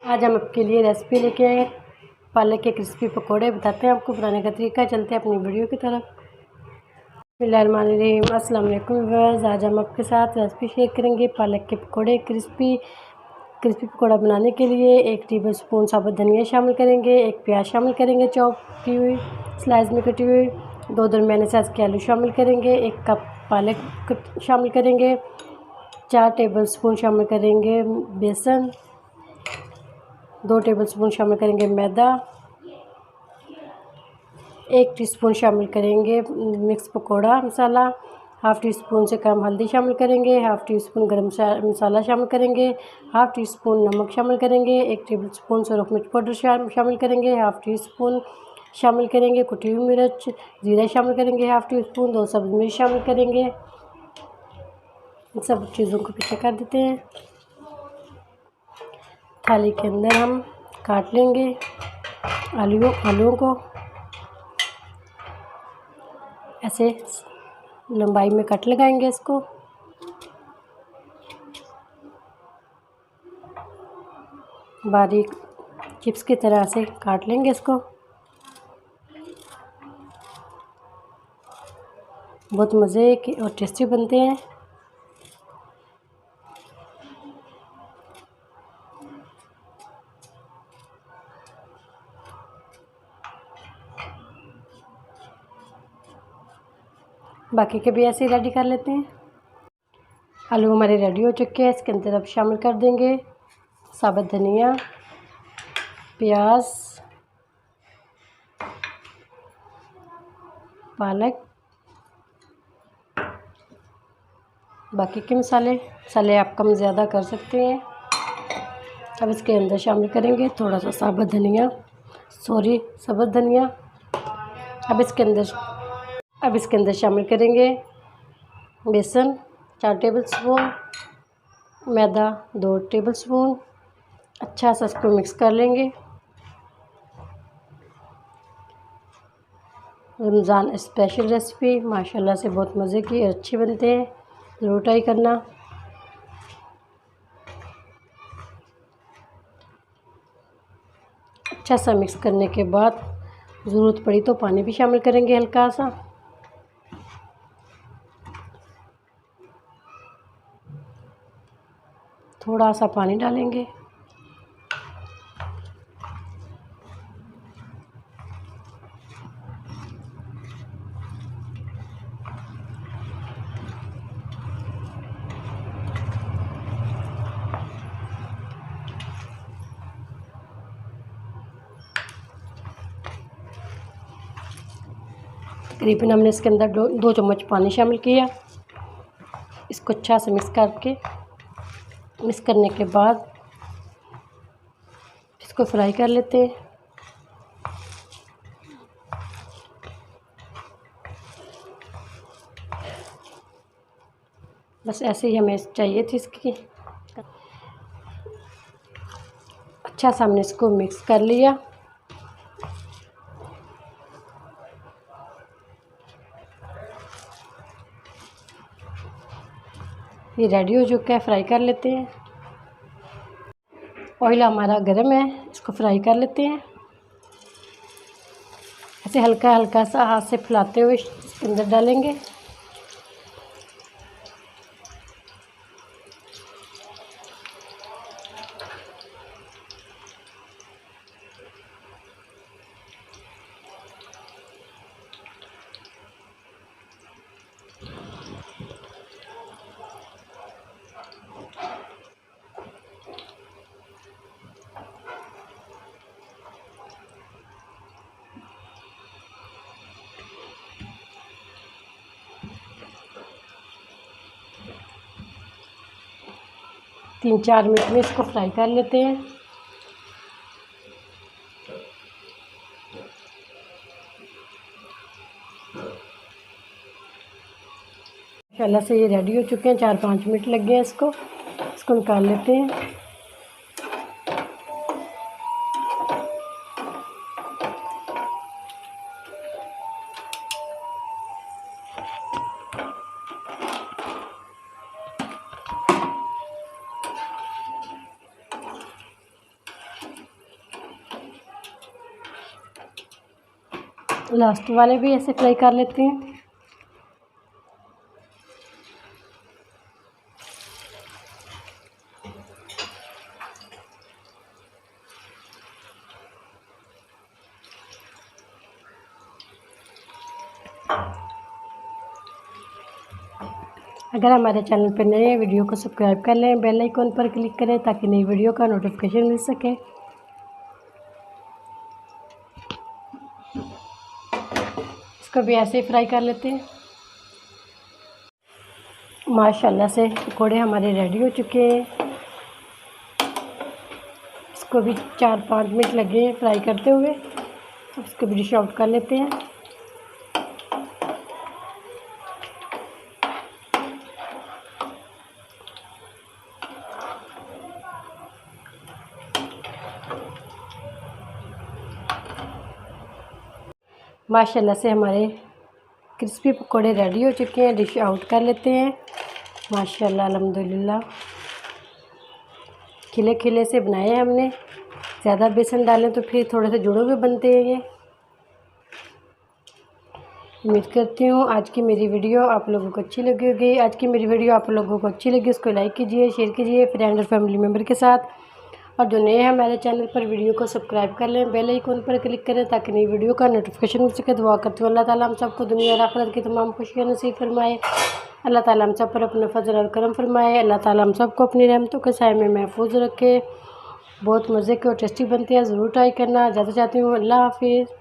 आज हम आपके लिए रेसिपी लेके आए पालक के क्रिस्पी पकोड़े। बताते हैं आपको बनाने का तरीका। चलते हैं अपनी वीडियो की तरफ। बिस्मिल्लाहिर्रहमानिर्रहीम। अस्सलाम वालेकुम व्यूअर्स। आज हम आपके साथ रेसिपी शेयर करेंगे पालक के पकोड़े। क्रिस्पी पकोड़ा बनाने के लिए 1 टेबल स्पून साबुत धनिया शामिल करेंगे, 1 प्याज शामिल करेंगे चॉप की हुई स्लाइस में कटी हुई, 2 दरमियाने साइज़ के आलू शामिल करेंगे, 1 कप पालक शामिल करेंगे, 4 टेबल स्पून शामिल करेंगे बेसन, 2 टेबल स्पून शामिल करेंगे मैदा, 1 टीस्पून शामिल करेंगे मिक्स पकोड़ा मसाला, हाफ़ टी स्पून से कम हल्दी शामिल करेंगे, हाफ़ टी स्पून गरम मसाला शामिल करेंगे, हाफ़ टी स्पून नमक शामिल करेंगे, 1 टेबल स्पून सुरख मिर्च पाउडर शामिल करेंगे, हाफ़ टी स्पून शामिल करेंगे कुटी हुई मिर्च, जीरा शामिल करेंगे हाफ़ टी स्पून, 2 सब्ज़ मिर्च शामिल करेंगे। इन सब चीज़ों को पीछे कर देते हैं। थाली के अंदर हम काट लेंगे आलूओं को। ऐसे लंबाई में कट लगाएंगे इसको। बारीक चिप्स की तरह से काट लेंगे इसको। बहुत मज़े के और टेस्टी बनते हैं। बाकी के भी ऐसे ही रेडी कर लेते हैं। आलू हमारे रेडी हो चुके हैं। इसके अंदर अब शामिल कर देंगे साबुत धनिया, प्याज, पालक, बाकी के मसाले आप कम ज़्यादा कर सकते हैं। अब इसके अंदर शामिल करेंगे थोड़ा सा साबुत धनिया। अब इसके अंदर शामिल करेंगे बेसन 4 टेबल स्पून, मैदा 2 टेबल स्पून। अच्छा सा इसको मिक्स कर लेंगे। रमज़ान स्पेशल रेसिपी माशाल्लाह से बहुत मज़े की और अच्छी बनते हैं। ज़रूर ट्राई करना। अच्छा सा मिक्स करने के बाद ज़रूरत पड़ी तो पानी भी शामिल करेंगे हल्का सा। थोड़ा सा पानी डालेंगे। तकरीबन हमने इसके अंदर 2 चम्मच पानी शामिल किया। इसको अच्छा से मिक्स करने के बाद इसको फ्राई कर लेते हैं। बस ऐसे ही हमें चाहिए थी इसकी। अच्छा सा हमने इसको मिक्स कर लिया। ये रेडी हो चुका है। फ्राई कर लेते हैं। ऑयल हमारा गर्म है, इसको फ्राई कर लेते हैं। ऐसे हल्का हल्का सा हाथ से फैलाते हुए इसके अंदर डालेंगे। तीन 4 मिनट में इसको फ्राई कर लेते हैं। माशाल्लाह से ये रेडी हो चुके हैं। 4-5 मिनट लग गए इसको निकाल लेते हैं। लास्ट वाले भी ऐसे फ्राई कर लेते हैं। अगर हमारे चैनल पर नए हैं, वीडियो को सब्सक्राइब कर लें, बेल आइकन पर क्लिक करें ताकि नई वीडियो का नोटिफिकेशन मिल सके। इसको भी ऐसे ही फ्राई कर लेते हैं। माशाल्लाह से पकौड़े हमारे रेडी हो चुके हैं। इसको भी 4-5 मिनट लगे हैं फ्राई करते हुए। अब इसको भी डिश आउट कर लेते हैं। माशाल्लाह से हमारे क्रिस्पी पकोड़े रेडी हो चुके हैं। डिश आउट कर लेते हैं। माशाल्लाह अल्हम्दुलिल्लाह खिले खिले से बनाए हैं हमने। ज़्यादा बेसन डालें तो फिर थोड़े से जुड़े हुए बनते हैं ये। उम्मीद करती हूँ आज की मेरी वीडियो आप लोगों को अच्छी लगी होगी। आज की मेरी वीडियो आप लोगों को अच्छी लगी उसको लाइक कीजिए, शेयर कीजिए फ्रेंड और फैमिली मेम्बर के साथ। और जो नए हैं हमारे चैनल पर, वीडियो को सब्सक्राइब कर लें, बेल आइकन पर क्लिक करें ताकि नई वीडियो का नोटिफिकेशन मिल सके। दुआ करती हूँ अल्लाह ताला हम सबको दुनिया और आखिरत की तमाम खुशियाँ नसीब फरमाए। अल्लाह ताला हम सब पर अपना फजल और करम फरमाए। अल्लाह ताला हम सबको अपनी रहमतों के साए में महफूज रखे। बहुत मज़े के और टेस्टी बनते हैं, ज़रूर ट्राई करना। ज़्यादा चाहती हूँ। अल्लाह हाफिज़।